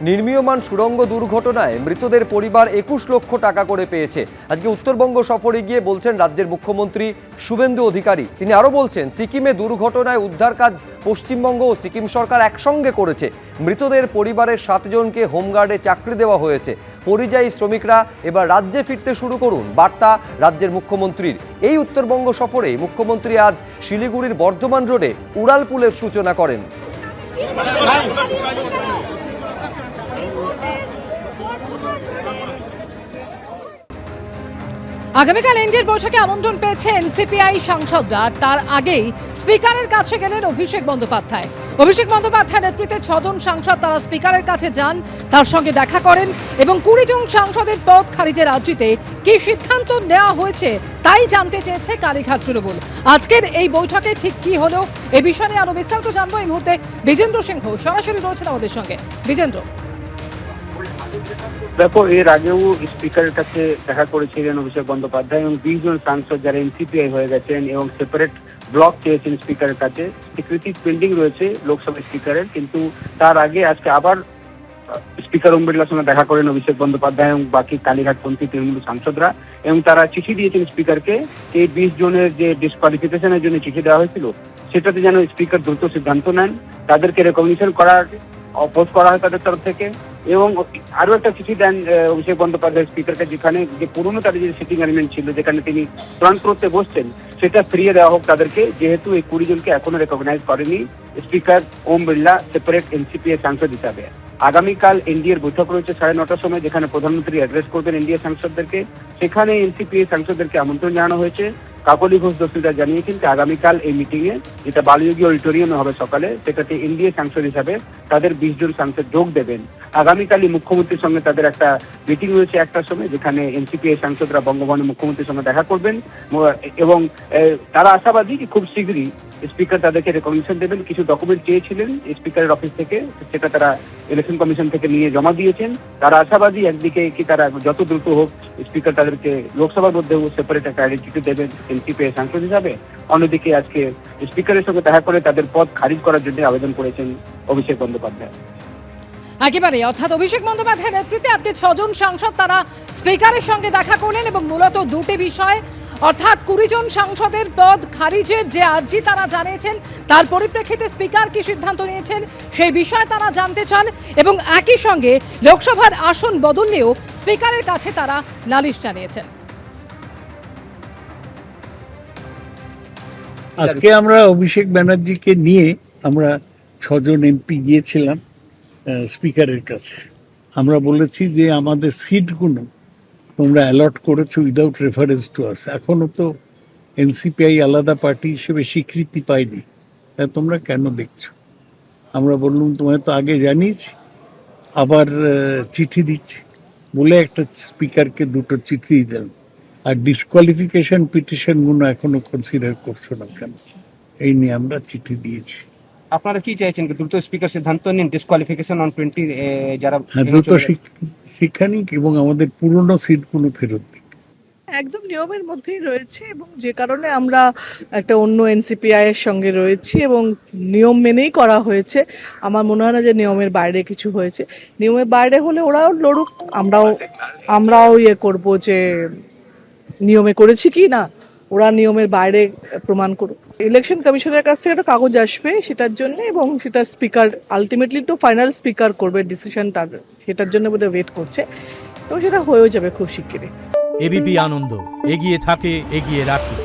নির্মীয়মান সুড়ঙ্গ দুর্ঘটনায় মৃতদের পরিবার ২১ লক্ষ টাকা করে পেয়েছে। আজকে উত্তরবঙ্গ সফরে গিয়ে বলছেন রাজ্যের মুখ্যমন্ত্রী শুভেন্দু অধিকারী। তিনি আরও বলছেন, সিকিমে দুর্ঘটনায় উদ্ধার কাজ পশ্চিমবঙ্গ ও সিকিম সরকার একসঙ্গে করেছে। মৃতদের পরিবারের ৭ জনকে হোমগার্ডে চাকরি দেওয়া হয়েছে। পরিযায়ী শ্রমিকরা এবার রাজ্যে ফিরতে শুরু করুন, বার্তা রাজ্যের মুখ্যমন্ত্রীর। এই উত্তরবঙ্গ সফরে মুখ্যমন্ত্রী আজ শিলিগুড়ির বর্ধমান রোডে উড়ালপুলের সূচনা করেন। আগামীকাল এনডিএর বৈঠকে আমন্ত্রণ পেয়েছে এনসিপিআই সাংসদরা। তার আগেই স্পিকারের কাছে গেলেন অভিষেক বন্দ্যোপাধ্যায়। অভিষেক বন্দ্যোপাধ্যায়ের নেতৃত্বে 6 জন সাংসদ তারা স্পিকারের কাছে যান, তার সঙ্গে দেখা করেন এবং 20 জন সাংসদের পদ খারিজের আর্জিতে কি সিদ্ধান্ত নেওয়া হয়েছে তাই জানতে চেয়েছে কালীঘাট তৃণমূল। আজকের এই বৈঠকে ঠিক কি হলো এ বিষয়ে নিয়ে আরো বিস্তারিত জানবো এই মুহূর্তে বিজেন্দ্র সিংহ সরাসরি রয়েছেন আমাদের সঙ্গে। বিজেন্দ্র, দেখো, এর আগেও স্পিকারের কাছে দেখা করেছিলেন অভিষেক বন্দ্যোপাধ্যায় এবং 20 জন সাংসদ যারা এনসিপিআই হয়ে গেছেন এবং সেপারেট ব্লক চেয়েছেন স্পিকারের কাছে। স্বীকৃতি পেন্ডিং রয়েছে লোকসভা স্পিকারের, কিন্তু তার আগে আজকে আবার স্পিকার ওম বিড়লার সঙ্গে দেখা করেন অভিষেক বন্দ্যোপাধ্যায় এবং বাকি কালীঘাটপন্থী তৃণমূল সাংসদরা, এবং তারা চিঠি দিয়েছেন স্পিকারকে। এই 20 জনের যে ডিসকোয়ালিফিকেশনের জন্য চিঠি দেওয়া হয়েছিল সেটাতে যেন স্পিকার দ্রুত সিদ্ধান্ত নেন, তাদেরকে রেকগনিশন করার অপোজ করা হয় তাদের তরফ থেকে। এবং আরো একটা চিঠি দেন অভিষেক বন্দ্যোপাধ্যায় স্পিকারকে, যেখানে যে পুরনো তাদের যে সিটিং অ্যারেঞ্জমেন্ট ছিল যেখানে তিনি প্রাণ করতে বসছেন সেটা ফিরিয়ে দেওয়া হোক তাদেরকে, যেহেতু এই 20 জনকে এখনো রেকগনাইজ করেনি স্পিকার ওম বিড়লা সেপারেট এনসিপিআই সাংসদ হিসাবে। আগামীকাল এনডিএর বৈঠক রয়েছে 9:30টার সময়, যেখানে প্রধানমন্ত্রী অ্যাড্রেস করবেন এনডিএ সাংসদদেরকে। সেখানে এনসিপিআই সাংসদদেরকে আমন্ত্রণ জানানো হয়েছে। কাকলি ঘোষ দস্তিদার জানিয়েছেন যে আগামীকাল এই মিটিং এ, যেটা বালযোগী অডিটোরিয়ামে হবে সকালে, সেটাতে এনডিএ সাংসদ হিসাবে তাদের 20 জন সাংসদ যোগ দেবেন। আগামীকালই মুখ্যমন্ত্রীর সঙ্গে তাদের একটা মিটিং রয়েছে 1টার সময়, যেখানে এনসিপিআই সাংসদরা বঙ্গভবনে মুখ্যমন্ত্রীর সঙ্গে দেখা করবেন এবং তারা আশাবাদী যে খুব শীঘ্রই স্পিকার তাদেরকে রেকগনিশন দেবেন। কিছু ডকুমেন্ট চেয়েছিলেন স্পিকারের অফিস থেকে, সেটা তারা ইলেকশন কমিশন থেকে নিয়ে জমা দিয়েছেন। তারা আশাবাদী একদিকে কি তারা যত দ্রুত হোক স্পিকার তাদেরকে লোকসভার মধ্যেও সেপারেট একটা আইডেন্টিটি দেবেন এনসিপিআই সাংসদ হিসাবে। অন্যদিকে আজকে স্পিকারের সঙ্গে দেখা করে তাদের পদ খারিজ করার জন্য আবেদন করেছেন অভিষেক বন্দ্যোপাধ্যায়। একেবারে অর্থাৎ অভিষেক বন্দ্যোপাধ্যায়ের নেতৃত্বে আজকে 6 জন সাংসদ তারা স্পিকারের সঙ্গে দেখা করলেন এবং মূলত দুটি বিষয়, অর্থাৎ 20 জন সাংসদের পদ খারিজের যে আর্জি তারা জানিয়েছেন তার পরিপ্রেক্ষিতে স্পিকার কি সিদ্ধান্ত নিয়েছেন সেই বিষয়ে তারা জানতে চান এবং একই সঙ্গে লোকসভার আসন বদল নিয়েও স্পিকারের কাছে তারা নালিশ জানিয়েছেন। আজকে আমরা অভিষেক ব্যানার্জিকে নিয়ে আমরা 6 জন এমপি গিয়েছিলাম স্পিকারের কাছে। আমরা বলেছি যে আমাদের সিটগুলো তোমরা অ্যালট করেছো উইদাউট রেফারেন্স টু আস। এখনও তো এনসিপিআই আলাদা পার্টি হিসেবে স্বীকৃতি পায়নি, তা তোমরা কেন দেখছো? আমরা বললাম তোমায় তো আগে জানিয়েছি, আবার চিঠি দিচ্ছি বলে একটা স্পিকারকে 2টো চিঠি দেন। আর ডিসকোয়ালিফিকেশন পিটিশনগুলো এখনো কনসিডার করছো না কেন, এই নিয়ে আমরা চিঠি দিয়েছি। আপনারা কি চাইছেন? দ্রুত স্পিকার সিদ্ধান্ত নিন, ডিসকোয়ালিফিকেশন অন 20 যারা দ্রুত শিক্ষা নিক এবং আমাদের পুরনো সিটগুলো ফেরত দিক। একদম নিয়মের মধ্যেই রয়েছে এবং যে কারণে আমরা একটা অন্য এনসিপিআই এর সঙ্গে রয়েছি এবং নিয়ম মেনেই করা হয়েছে। আমার মনে হয় না যে নিয়মের বাইরে কিছু হয়েছে। নিয়মের বাইরে হলে ওরাও লড়ুক, আমরাও করব যে নিয়মে করেছি কি না, ওরা নিয়মের বাইরে প্রমাণ করুক। ইলেকশন কমিশনের কাছ থেকে একটা কাগজ আসবে সেটার জন্য এবং সেটা স্পিকার আলটিমেটলি তো ফাইনাল স্পিকার করবে ডিসিশনটা, সেটার জন্য বোধহয় ওয়েট করছে এবং সেটা হয়েও যাবে খুব শিগগিরই। এবিপি আনন্দ, এগিয়ে থাকে, এগিয়ে রাখে।